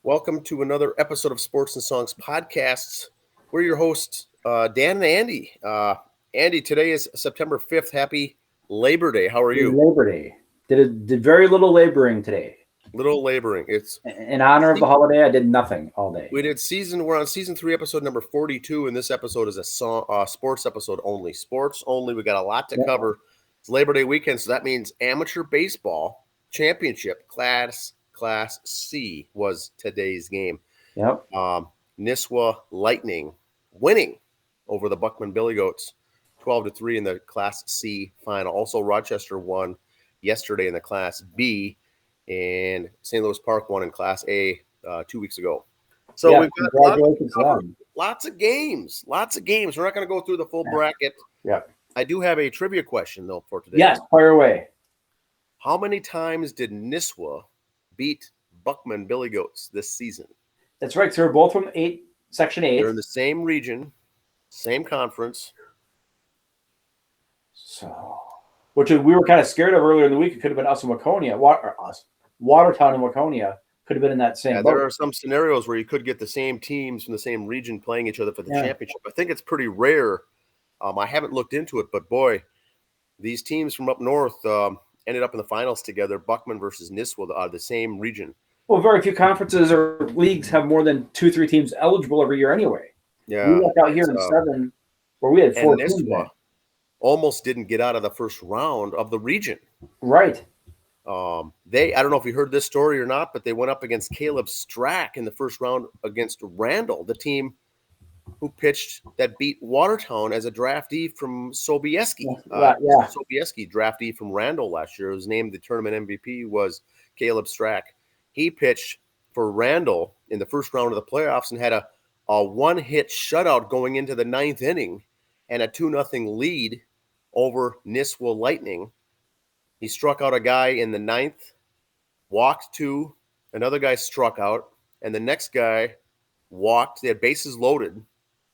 Welcome to another episode of Sports and Songs Podcasts. We're your hosts, Dan and Andy. Andy, today is September 5th. Happy Labor Day. How are you? Labor Day. Did very little laboring today. Little laboring. It's in honor of the holiday. I did nothing all day. We're on season 3, episode number 42, and this episode is a sports episode only. Sports only. We got a lot to cover. It's Labor Day weekend, so that means amateur baseball championship Class C was today's game. Yep. Nisswa Lightning winning over the Buckman Billy Goats 12-3 in the Class C final. Also, Rochester won yesterday in the Class B, and St. Louis Park won in Class A 2 weeks ago. So we've got lots of games. We're not going to go through the full bracket. Yeah. I do have a trivia question, though, for today. Yes, fire away. How many times did Nisswa beat Buckman Billy Goats this season? That's right. So they're both from Section 8. They're in the same region, same conference. So, which we were kind of scared of earlier in the week. It could have been us and Waconia. Watertown and Waconia could have been in that same boat. There are some scenarios where you could get the same teams from the same region playing each other for the championship. I think it's pretty rare. I haven't looked into it, but boy, these teams from up north ended up in the finals together. Buckman versus Nisswa, the same region. Well, very few conferences or leagues have more than 2-3 teams eligible every year anyway. Yeah, we left out here in 7, where we had 4 teams. Nisswa almost didn't get out of the first round of the region. Right. I don't know if you heard this story or not, but they went up against Caleb Strack in the first round against Randall, the team who pitched that beat Watertown as a draftee from Sobieski. Sobieski, draftee from Randall last year. His named the tournament MVP was Caleb Strack. He pitched for Randall in the first round of the playoffs and had a one-hit shutout going into the 9th inning and a 2-0 lead over Nisswa Lightning. He struck out a guy in the 9th, walked 2, another guy struck out, and the next guy walked. They had bases loaded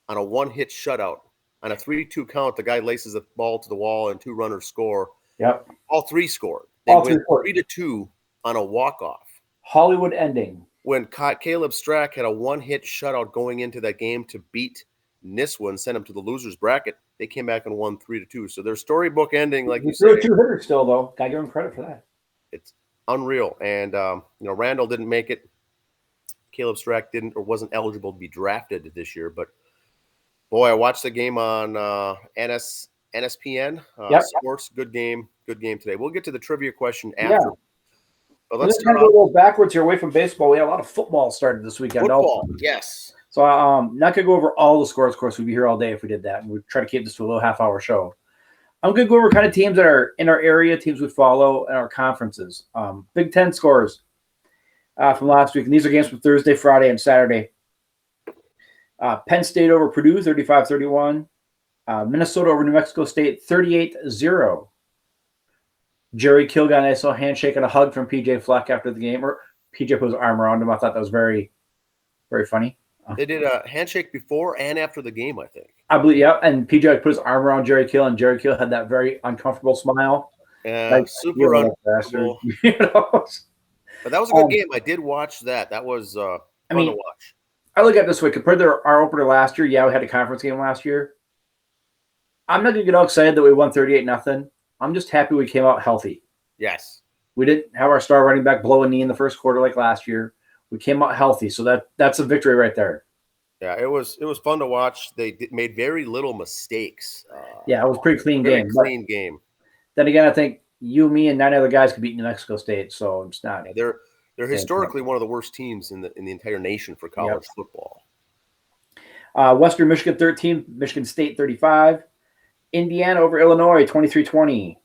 on a one-hit shutout. On a 3-2 count, the guy laces the ball to the wall and 2 runners score. Yep. All 3 scored. They went 3-2 on a walk-off. Hollywood ending. When Caleb Strack had a one-hit shutout going into that game to beat Nisswa and send him to the losers bracket, they came back and won 3-2. So their storybook ending, like you said. 2 hitters still, though. Gotta give him credit for that. It's unreal. And, Randall didn't make it. Caleb Strack didn't or wasn't eligible to be drafted this year. But, boy, I watched the game on NSPN Sports. Good game today. We'll get to the trivia question after. Yeah. But let's kind of go a little backwards here away from baseball. We had a lot of football started this weekend. Football, yes. So not going to go over all the scores. Of course, we'd be here all day if we did that. And we'd try to keep this to a little half-hour show. I'm going to go over kind of teams that are in our area, teams we follow, and our conferences. Big Ten scores from last week. And these are games from Thursday, Friday, and Saturday. Penn State over Purdue, 35-31. Minnesota over New Mexico State, 38-0. Jerry Kill got a nice little handshake and a hug from PJ Fleck after the game. Or PJ put his arm around him. I thought that was very, very funny. They did a handshake before and after the game, I think. I believe, yeah. And PJ put his arm around Jerry Kill, and Jerry Kill had that very uncomfortable smile. Super uncomfortable. But that was a good game. I did watch that. That was fun to watch. I look at it this way. Compared to our opener last year, we had a conference game last year. I'm not going to get all excited that we won 38-0. I'm just happy we came out healthy. Yes. We didn't have our star running back blow a knee in the first quarter like last year. We came out healthy, so that's a victory right there. Yeah, it was fun to watch. They made very little mistakes. It was a pretty clean game. Game. Then again, I think you, me, and 9 other guys could beat New Mexico State, so it's not. Yeah, they're historically one of the worst teams in the entire nation for college football. Western Michigan 13, Michigan State 35. Indiana over Illinois, 23-20.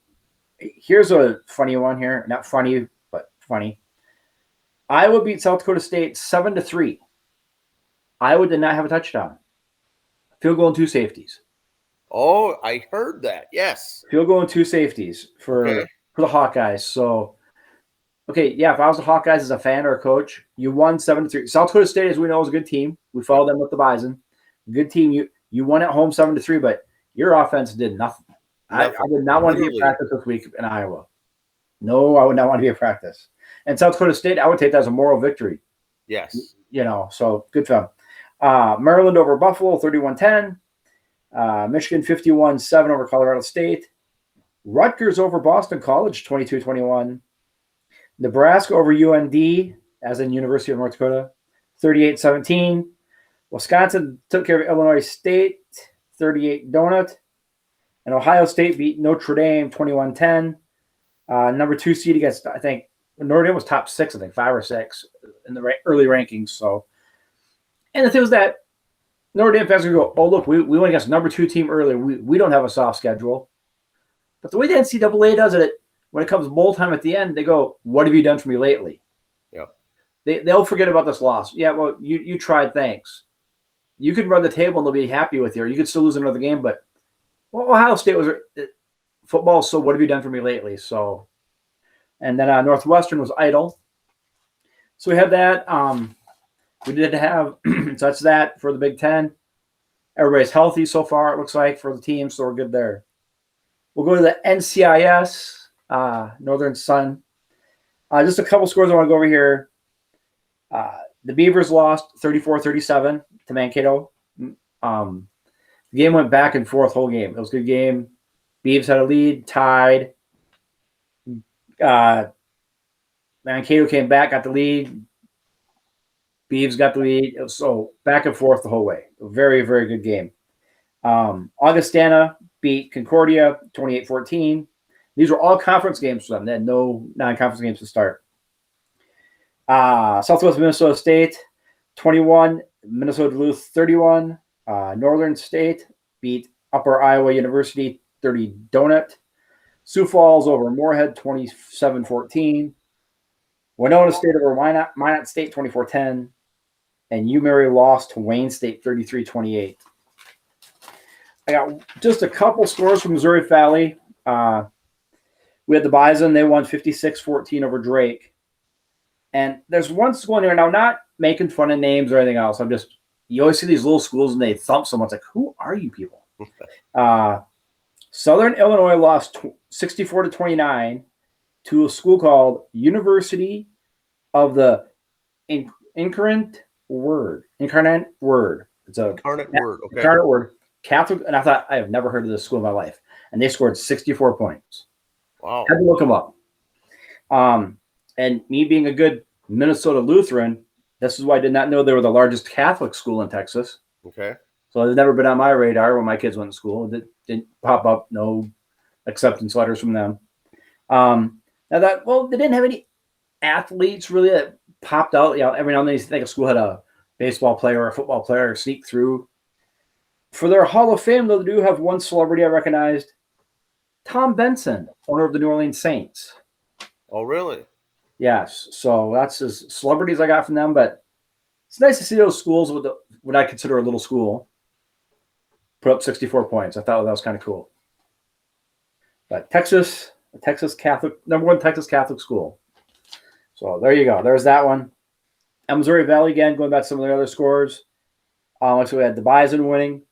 Here's a funny one here. Not funny, but funny. Iowa beat South Dakota State 7-3. Iowa did not have a touchdown. Field goal and 2 safeties. Oh, I heard that. Yes. Field goal and 2 safeties for the Hawkeyes. So, if I was the Hawkeyes as a fan or a coach, you won 7-3. South Dakota State, as we know, is a good team. We followed them with the Bison. Good team. You won at home 7-3, but your offense did nothing. I did not want to be at practice this week in Iowa. No, I would not want to be at practice. And South Dakota State, I would take that as a moral victory. Yes. So good for them. Maryland over Buffalo, 31-10. Michigan 51-7 over Colorado State. Rutgers over Boston College, 22-21. Nebraska over UND, as in University of North Dakota, 38-17. Wisconsin took care of Illinois State, 38 donut. And Ohio State beat Notre Dame, 21-10. Number 2 seed against, I think, Notre Dame was top 6, I think, 5 or 6 in the early rankings. So, and the thing was that Notre Dame fans would go, oh, look, we went against number 2 team earlier. We don't have a soft schedule. But the way the NCAA does it, when it comes bowl time at the end, they go, what have you done for me lately? Yep. They'll forget about this loss. Yeah, well, you tried, thanks. You could run the table and they'll be happy with you, or you could still lose another game. But Ohio State was football, so what have you done for me lately? So, and then Northwestern was idle. So we had that. We did have, so that's that for the Big Ten. Everybody's healthy so far, it looks like, for the team, so we're good there. We'll go to the NCIS, Northern Sun. Just a couple scores I want to go over here. The Beavers lost 34-37 to Mankato. The game went back and forth whole game. It was a good game. Beavs had a lead, tied. Mankato came back, got the lead. Beavs got the lead. It was so back and forth the whole way. A very, very good game. Augustana beat Concordia 28-14. These were all conference games for them. They had no non-conference games to start. Southwest Minnesota State 21, Minnesota Duluth 31. Northern State beat Upper Iowa University 30 donut. Sioux Falls over Moorhead 27-14. Winona State over Minot State 24-10. And UMary lost to Wayne State 33-28. I got just a couple scores from Missouri Valley. We had the Bison. They won 56-14 over Drake. And there's one school in here. Now, not making fun of names or anything else. You always see these little schools and they thump someone. It's like, who are you people? Southern Illinois lost 64-29 to a school called University of the Incarnate Word. It's a Incarnate Word. Okay. Incarnate Word. Catholic. And I thought, I have never heard of this school in my life. And they scored 64 points. Wow. Had to look them up. And me being a good Minnesota Lutheran, this is why I did not know they were the largest Catholic school in Texas. Okay. So it's never been on my radar when my kids went to school. It didn't pop up, no acceptance letters from them. Now that, they didn't have any athletes really that popped out. Every now and then you think a school had a baseball player or a football player sneak through. For their Hall of Fame, though, they do have one celebrity I recognized. Tom Benson, owner of the New Orleans Saints. Oh, really? Yes. So that's as celebrities I got from them. But it's nice to see those schools with what I consider a little school put up 64 points. I thought that was kind of cool. But Texas Catholic, number 1 Texas Catholic school. So there you go. There's that one. And Missouri Valley, again, going back to some of the other scores. So we had the Bison winning.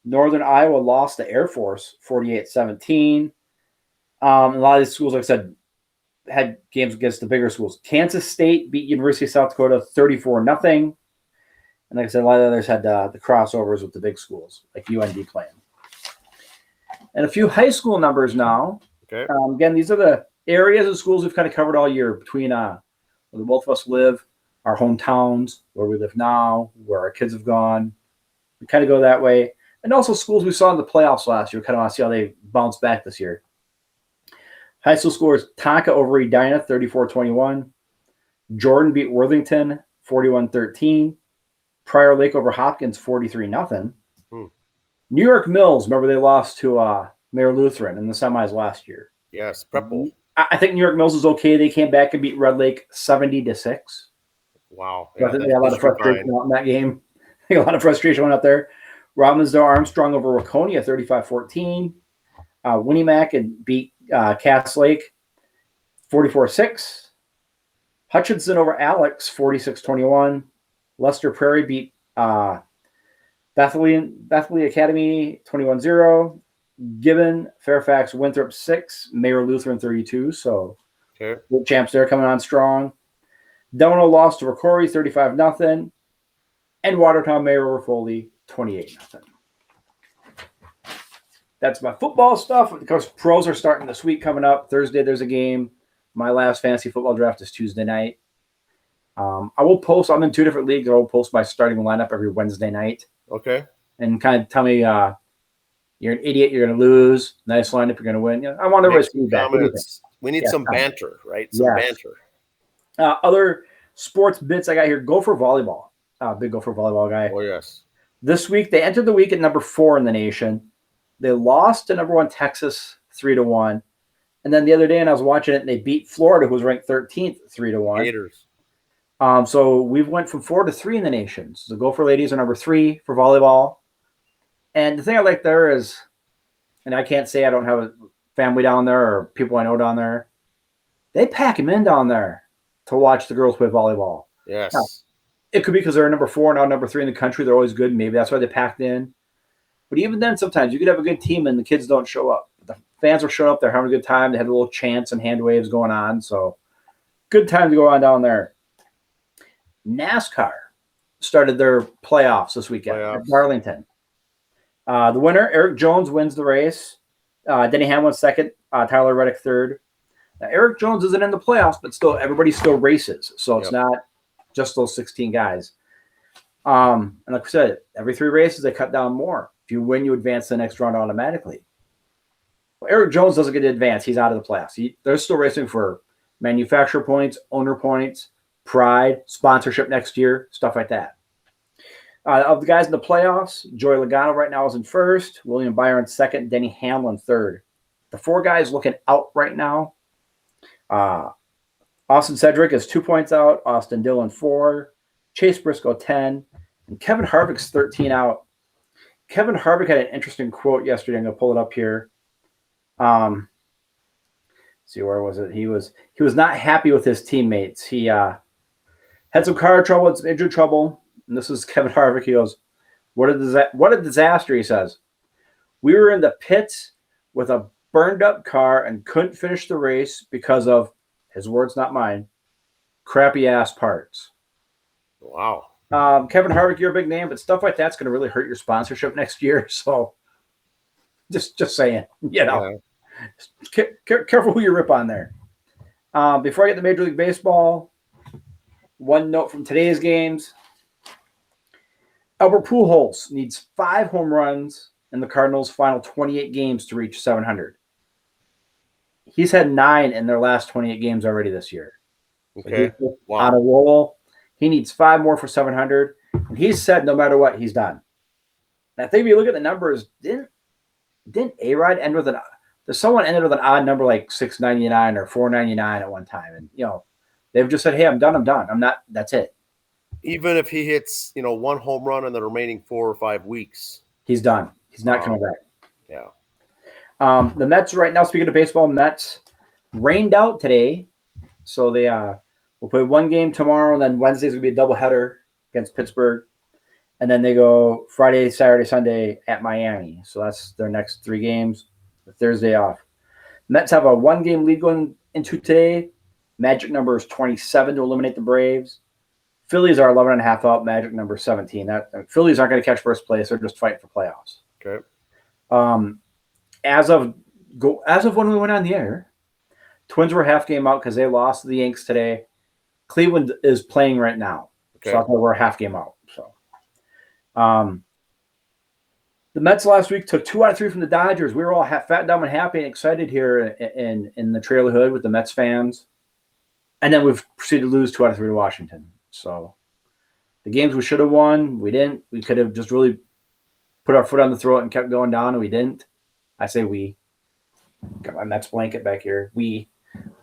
Northern Iowa lost to Air Force 48-17. A lot of these schools, like I said, had games against the bigger schools. Kansas State beat University of South Dakota 34-0. And like I said, a lot of others had the crossovers with the big schools, like UND playing. And a few high school numbers now. Okay. Again, these are the areas of schools we've kind of covered all year between where both of us live, our hometowns, where we live now, where our kids have gone. We kind of go that way. And also schools we saw in the playoffs last year. Kind of want to see how they bounce back this year. High school scores: Tonka over Edina, 34-21. Jordan beat Worthington, 41-13. Prior Lake over Hopkins, 43-0. New York Mills, remember they lost to Mayor Lutheran in the semis last year. Yes, Prep Bowl. I think New York Mills is okay. They came back and beat Red Lake 70-6. Wow. So I think they had a lot of frustration out in that game. I think a lot of frustration went out there. Robbinsdale Armstrong over Waconia, 35-14. Winniemac and beat Cass Lake, 44-6. Hutchinson over Alex, 46-21. Lester Prairie beat Bethany Academy, 21-0. Gibbon, Fairfax, Winthrop 6. Mayor Lutheran 32. So okay. Champs there coming on strong. Delano lost to Rocori 35-0. And Watertown Mayor over Foley 28-0. That's my football stuff. Of course, pros are starting this week coming up. Thursday, there's a game. My last fantasy football draft is Tuesday night. I will post. I'm in 2 different leagues. I will post my starting lineup every Wednesday night. Okay. And kind of tell me you're an idiot. You're going to lose. Nice lineup. You're going to win. I want everybody's feedback. We need some banter, right? Some banter. Other sports bits I got here. Go for volleyball. Big Go for volleyball guy. Oh, yes. This week, they entered the week at number 4 in the nation. They lost to number 1 Texas 3-1. And then the other day, and I was watching it, and they beat Florida, who was ranked 13th 3-1. Gators. So we've went from 4 to 3 in the nation. So the Gopher ladies are number 3 for volleyball. And the thing I like there is, and I can't say I don't have a family down there or people I know down there, they pack them in down there to watch the girls play volleyball. Yes. Now, it could be because they're number 4 now, number 3 in the country. They're always good. Maybe that's why they packed in. But even then, sometimes you could have a good team and the kids don't show up. The fans are showing up. They're having a good time. They had a little chants and hand waves going on. So good time to go on down there. NASCAR started their playoffs this weekend at Darlington. The winner, Eric Jones, wins the race. Denny Hamlin second. Tyler Reddick third. Now, Eric Jones isn't in the playoffs, but still, everybody still races. So it's not just those 16 guys. And like I said, every 3 races, they cut down more. If you win, you advance to the next round automatically. Well, Eric Jones doesn't get to advance. He's out of the playoffs. They're still racing for manufacturer points, owner points, pride, sponsorship next year, stuff like that. Of the guys in the playoffs, Joey Logano right now is in first, William Byron second, Denny Hamlin third. The 4 guys looking out right now, Austin Cedric is 2 points out, Austin Dillon 4, Chase Briscoe 10, and Kevin Harvick's 13 out. Kevin Harvick had an interesting quote yesterday. I'm going to pull it up here. See, where was it? He was not happy with his teammates. He had some car trouble, some injury trouble. And this is Kevin Harvick. He goes, what a disaster, he says. We were in the pits with a burned up car and couldn't finish the race because of, his words, not mine, crappy ass parts. Wow. Kevin Harvick, you're a big name, but stuff like that's going to really hurt your sponsorship next year. So just saying, careful who you rip on there. Before I get to Major League Baseball, one note from today's games. Albert Pujols needs 5 home runs in the Cardinals' final 28 games to reach 700. He's had 9 in their last 28 games already this year. Okay. So on a roll. He needs 5 more for 700. And he's said no matter what, he's done. And I think if you look at the numbers, didn't A-Rod end with someone ended with an odd number like 699 or 499 at one time. And, they've just said, hey, I'm done. I'm not, that's it. Even if he hits, 1 home run in the remaining 4 or 5 weeks. He's done. He's not coming back. Yeah. The Mets right now, speaking of baseball, Mets rained out today. So they will play 1 game tomorrow, and then Wednesday's going to be a doubleheader against Pittsburgh. And then they go Friday, Saturday, Sunday at Miami. So that's their next 3 games, with Thursday off. Mets have a 1-game lead going into today. Magic number is 27 to eliminate the Braves. Phillies are 11.5 out, Magic number 17. Phillies aren't going to catch first place. They're just fighting for playoffs. Okay. As of when we went on the air, Twins were half game out because they lost to the Yanks today. Cleveland is playing right now. Okay. So we're half game out. So, the Mets last week took 2 out of 3 from the Dodgers. We were all fat, dumb, and happy and excited here in the trailer hood with the Mets fans. And then we've proceeded to lose 2 out of 3 to Washington. So the games we should have won, we didn't. We could have just really put our foot on the throat and kept going down, and we didn't. I say we. Got my Mets blanket back here. We.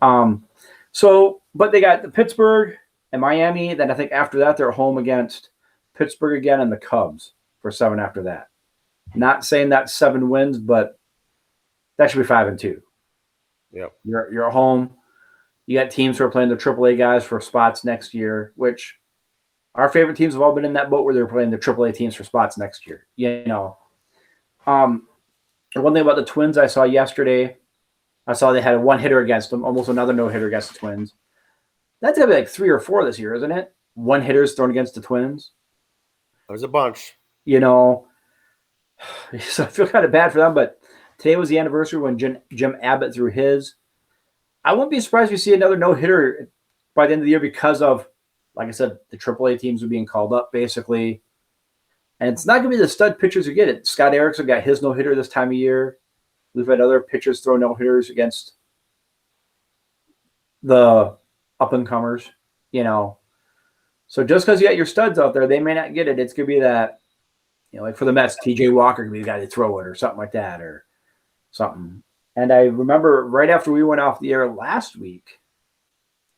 But they got the Pittsburgh and Miami. Then I think after that they're home against Pittsburgh again and the Cubs for 7 after that. Not saying that's 7 wins, but that should be 5-2. Yep. You're at home. You got teams who are playing the AAA guys for spots next year, which our favorite teams have all been in that boat where they're playing the AAA teams for spots next year. One thing about the Twins I saw yesterday, I saw they had a 1-hitter against them, almost another no-hitter against the Twins. That's gonna be like 3 or 4 this year, isn't it? One hitters thrown against the Twins. There's a bunch. You know, so I feel kind of bad for them. But today was the anniversary when Jim Abbott threw his. I wouldn't be surprised if we see another no hitter by the end of the year because of, like I said, the AAA teams are being called up basically. And it's not going to be the stud pitchers who get it. Scott Erickson got his no hitter this time of year. We've had other pitchers throw no hitters against the up and comers, So just because you got your studs out there, they may not get it. It's going to be that, like for the Mets, TJ Walker can be the guy to throw it or something like that or something. And I remember right after we went off the air last week,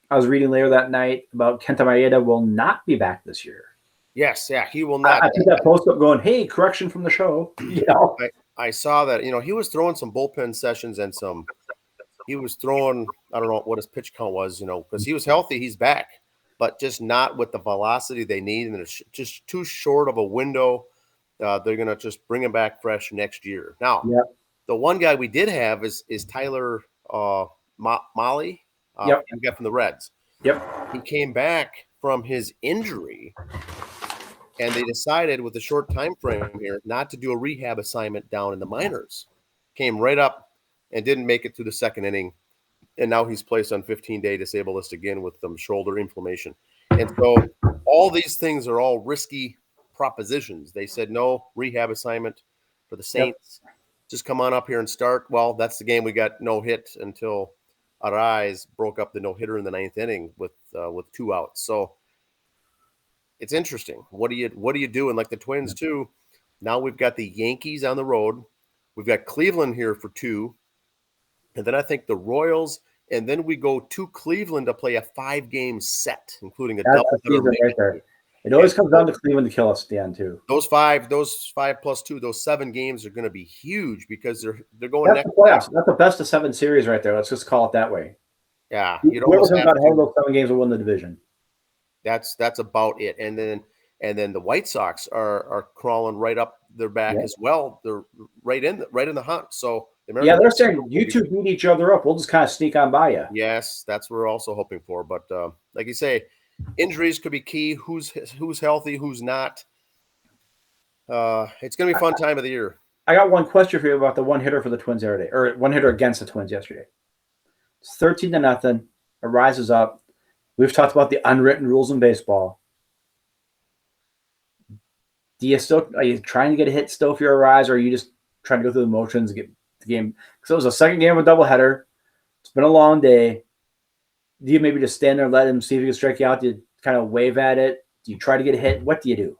I was reading later that night about Kenta Maeda will not be back this year. Yes, yeah, he will not. I see that post up going, hey, correction from the show. I saw that, he was throwing some bullpen sessions and he was throwing, I don't know what his pitch count was, because he was healthy, he's back, but just not with the velocity they need. And it's just too short of a window. They're going to just bring him back fresh next year. Now, The one guy we did have is Tyler Mahle. We got from the Reds. He came back from his injury, and they decided with a short time frame here not to do a rehab assignment down in the minors. Came right up and didn't make it through the second inning, and now he's placed on 15-day disabled list again with some shoulder inflammation. And so all these things are all risky propositions. They said no rehab assignment for the Saints. Just come on up here and start. Well, that's the game we got no hit until Arraez broke up the no hitter in the ninth inning with 2 outs. So it's interesting. What do you do? And like the Twins too. Now we've got the Yankees on the road. We've got Cleveland here for 2, and then I think the Royals, and then we go to Cleveland to play a 5-game set, including a double right there. It always comes down to Cleveland to kill us at the end too. Those 5 plus 2, those 7 games are going to be huge because they're going next. Playoffs. That's the best of 7 series right there. Let's just call it that way. Yeah, whoever comes out ahead of those 7 games will win the division. That's about it. And then the White Sox are crawling right up their back as well. They're right in the hunt. So they're saying you two beat each other up. We'll just kind of sneak on by you. Yes, that's what we're also hoping for. But like you say, injuries could be key. Who's healthy, who's not. It's going to be a fun time of the year. I got one question for you about the one hitter for the Twins yesterday, or one hitter against the Twins yesterday. It's 13-0. It rises up. We've talked about the unwritten rules in baseball. Are you trying to get a hit still if you're a rise, or are you just trying to go through the motions and get the game? Because it was a second game of a doubleheader. It's been a long day. Do you maybe just stand there and let him see if he can strike you out? Do you kind of wave at it? Do you try to get a hit? What do you do?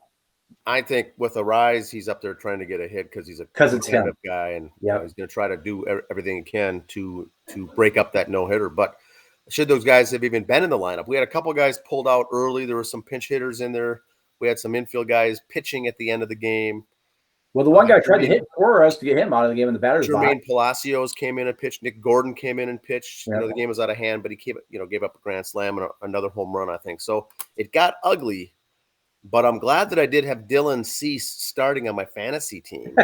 I think with a rise, he's up there trying to get a hit because he's a competitive guy, and he's going to try to do everything he can to break up that no-hitter. But should those guys have even been in the lineup? We had a couple guys pulled out early. There were some pinch hitters in there. We had some infield guys pitching at the end of the game. Well, the one guy tried to hit for us to get him out of the game in the batter's box. Jermaine Palacios came in and pitched. Nick Gordon came in and pitched. The game was out of hand, but he gave up a grand slam and another home run, I think. So it got ugly, but I'm glad that I did have Dylan Cease starting on my fantasy team.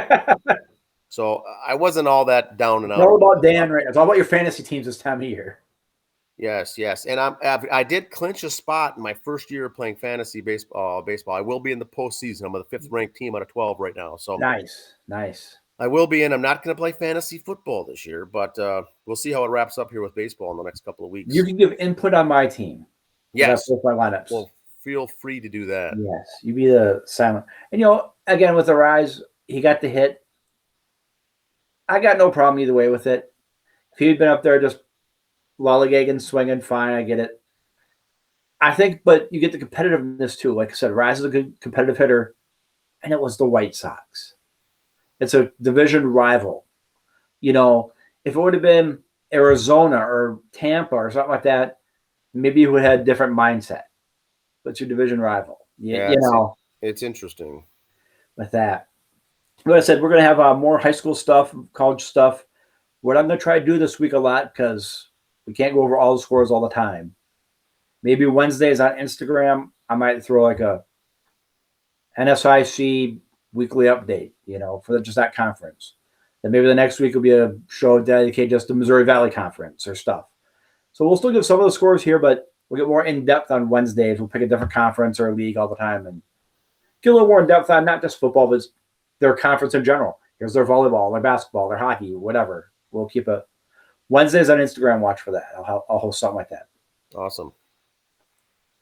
So I wasn't all that down and out. It's all about Dan, right? It's all about your fantasy teams this time of year. Yes. And I did clinch a spot in my first year playing fantasy baseball. I will be in the postseason. I'm on the 5th ranked team out of 12 right now. So nice. I will be in. I'm not going to play fantasy football this year, but we'll see how it wraps up here with baseball in the next couple of weeks. You can give input on my team. Yes. With my lineups. Well, feel free to do that. Yes. You be the silent. And, again, with the rise, he got the hit. I got no problem either way with it. If he'd been up there just lollygagging, swinging, fine, I get it. I think, but you get the competitiveness too. Like I said, Rise is a good competitive hitter, and it was the White Sox. It's a division rival. If it would have been Arizona or Tampa or something like that, maybe you would have had a different mindset. But it's your division rival. It's interesting. With that. Like I said, we're going to have more high school stuff, college stuff. What I'm going to try to do this week a lot, because we can't go over all the scores all the time. Maybe Wednesdays on Instagram, I might throw like a NSIC weekly update, for just that conference. Then maybe the next week will be a show dedicated just to Missouri Valley Conference or stuff. So we'll still give some of the scores here, but We'll get more in depth on Wednesdays. We'll pick a different conference or a league all the time and get a little more in depth on not just football, but their conference in general. Here's their volleyball, their basketball, their hockey, whatever. We'll keep a Wednesdays on Instagram. Watch for that. I'll host something like that. Awesome.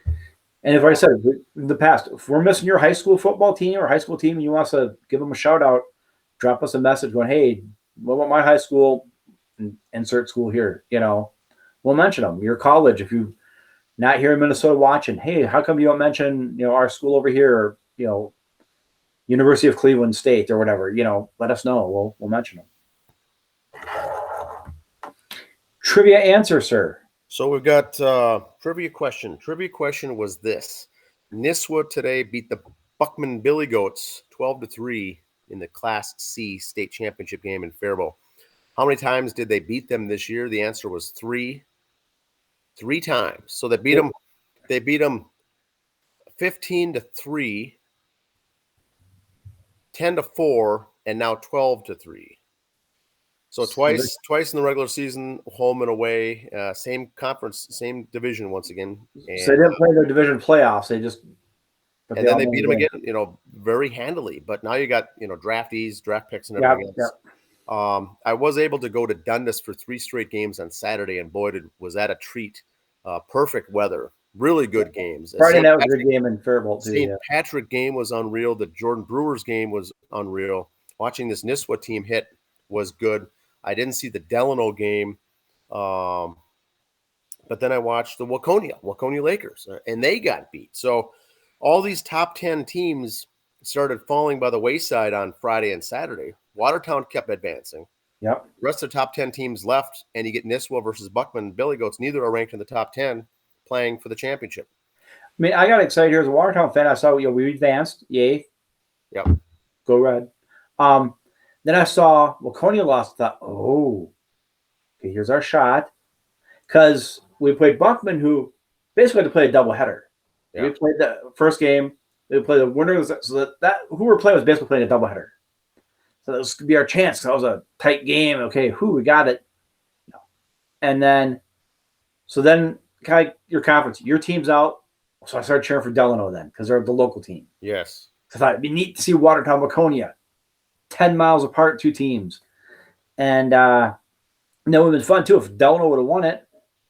And if I said in the past, if we're missing your high school football team or high school team, and you want us to give them a shout out, drop us a message going, "Hey, what about my high school?" And insert school here. We'll mention them. Your college, if you not here in Minnesota watching, hey, how come you don't mention our school over here, or University of Cleveland State or whatever? Let us know. We'll mention them. Trivia answer, sir. So we've got trivia question. Trivia question was this: Nisswa today beat the Buckman Billy Goats 12-3 in the Class C state championship game in Faribault. How many times did they beat them this year? The answer was 3. 3 times. So they beat them. They beat them 15-3, 10-4, and now 12-3. So twice in the regular season, home and away, same conference, same division once again. And, so they didn't play their division playoffs. They just and then they beat them again, very handily. But now you got draftees, draft picks, and everything else. I was able to go to Dundas for 3 straight games on Saturday, and boy, was that a treat. Perfect weather, really good games. Friday night was a good game in Faribault too. St. Patrick game was unreal. The Jordan Brewers game was unreal. Watching this Nisswa team hit was good. I didn't see the Delano game, but then I watched the Waconia Lakers, and they got beat. So all these top 10 teams started falling by the wayside on Friday and Saturday. Watertown kept advancing. Yep. The rest of the top 10 teams left, and you get Nisswa versus Buckman Billy Goats. Neither are ranked in the top 10 playing for the championship. I mean, I got excited here as a Watertown fan. I saw we advanced. Yay. Yep. Go Red. Then I saw Waconia lost. Thought, okay, here's our shot. Because we played Buckman, who basically had to play a doubleheader. Yeah. We played the first game. They played the winner. So that who we're playing was basically playing a doubleheader. So this could be our chance. That was a tight game. Okay, we got it. And then, kind of your conference, your team's out. So I started cheering for Delano then because they're the local team. Yes. So I thought it'd be neat to see Watertown, Waconia, 10 miles apart, 2 teams. And that would have been fun too if Delano would have won it.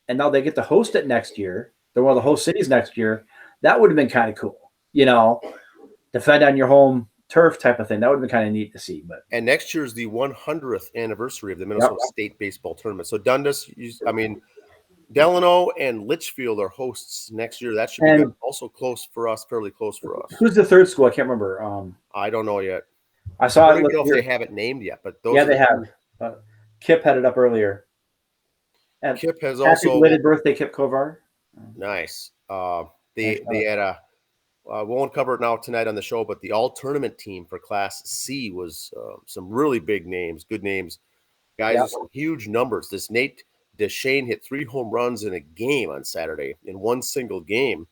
And now they get to host it next year. They're one of the host cities next year. That would have been kind of cool. Defend on your home turf type of thing. That would have been kind of neat to see. And next year is the 100th anniversary of the Minnesota State Baseball Tournament. So Dundas, Delano and Litchfield are hosts next year. That should be also close for us, fairly close for us. Who's the third school? I can't remember. I don't know yet. I saw I don't know if they have it named yet, but those they have. Kip had it up earlier. And Kip has happy also belated birthday, Kip Kovar. Nice. They had a. We won't cover it now tonight on the show, but the all-tournament team for Class C was some really big names, good names, guys with some huge numbers. This Nate Deshane hit 3 home runs in a game on Saturday in one single game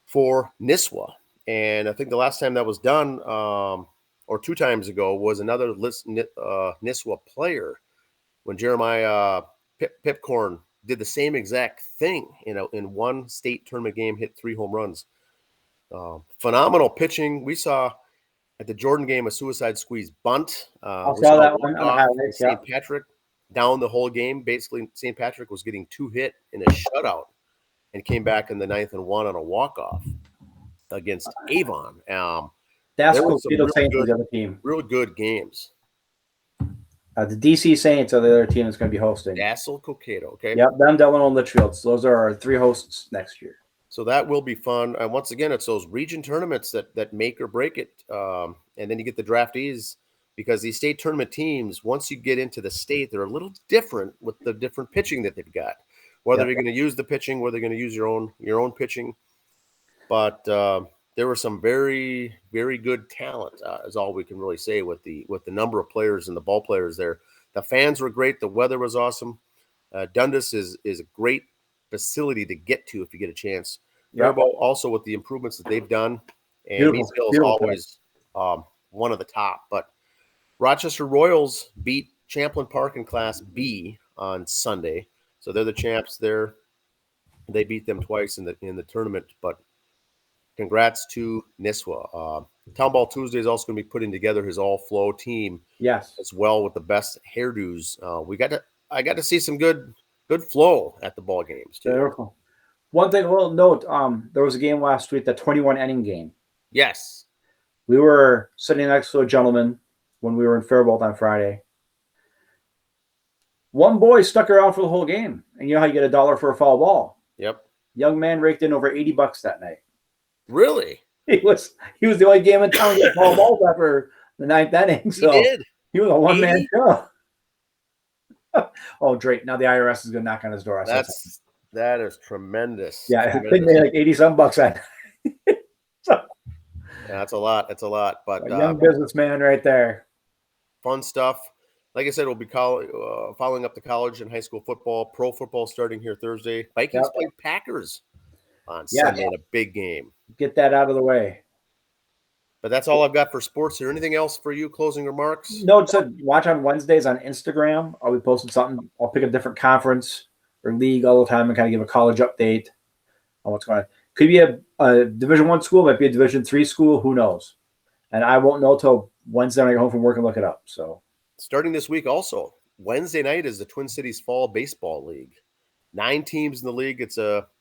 for Nisswa. And I think the last time that was done, or 2 times ago, was another Nisswa player when Jeremiah Pipcorn did the same exact thing in one state tournament game, hit 3 home runs. Phenomenal pitching. We saw at the Jordan game a suicide squeeze bunt. I saw that one. St. Patrick down the whole game. Basically, St. Patrick was getting 2 hit in a shutout and came back in the 9th and 1 on a walk-off against Avon. That's cool. The other team. Real good games. The DC Saints are the other team that's going to be hosting. Dassel Cokato, okay? Yep, them, Delano, and Litchfield. So those are our 3 hosts next year. So that will be fun. And once again, it's those region tournaments that make or break it. And then you get the draftees because these state tournament teams, once you get into the state, they're a little different with the different pitching that they've got. Whether you're going to use the pitching, whether you're going to use your own pitching. But there were some very, very good talent, is all we can really say with the number of players and the ball players there. The fans were great. The weather was awesome. Dundas is a great facility to get to if you get a chance. Faribault also with the improvements that they've done, and Meadville is always one of the top. But Rochester Royals beat Champlin Park in Class B on Sunday, so they're the champs there. They beat them twice in the tournament, but congrats to Nisswa. Town Ball Tuesday is also going to be putting together his all flow team Yes. as well with the best hairdos. I got to see some good flow at the ball games too. Beautiful. One thing, a little note. There was a game last week, the 21 inning game. Yes. We were sitting next to a gentleman when we were in Faribault on Friday. One boy stuck around for the whole game, and you know how you get $1 for a foul ball. Yep. Young man raked in over $80 that night. Really? He was the only game in town to get foul balls after the 9th inning. So he did. He was a one-man show. Oh, Drake! Now the IRS is going to knock on his door. That is tremendous. Yeah, I think they made like $80-some that. So, yeah, that's a lot. That's a lot. But a young businessman right there. Fun stuff. Like I said, we'll be following up the college and high school football, pro football starting here Thursday. Vikings play Packers on Sunday in a big game. Get that out of the way. But that's all I've got for sports here. Anything else for you? Closing remarks? No, just watch on Wednesdays on Instagram. I'll be posting something. I'll pick a different conference or league all the time and kind of give a college update on what's going on. Could be a Division I school, might be a Division III school. Who knows? And I won't know till Wednesday when I get home from work and look it up. So starting this week also, Wednesday night is the Twin Cities Fall Baseball League. 9 teams in the league.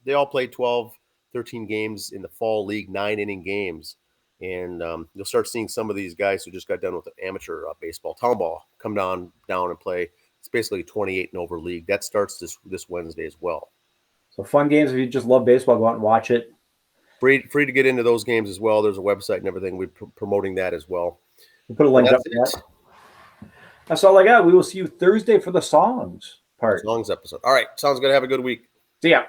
They all play 12, 13 games in the fall league, 9-inning games. And you'll start seeing some of these guys who just got done with the amateur baseball, town ball, come down and play. It's basically a 28 and over league. That starts this Wednesday as well. So fun games. If you just love baseball, go out and watch it. Free to get into those games as well. There's a website and everything. We're promoting that as well. We'll put a link up to that. That's all I got. We will see you Thursday for the songs part. Songs episode. All right. Sounds good. Have a good week. See ya.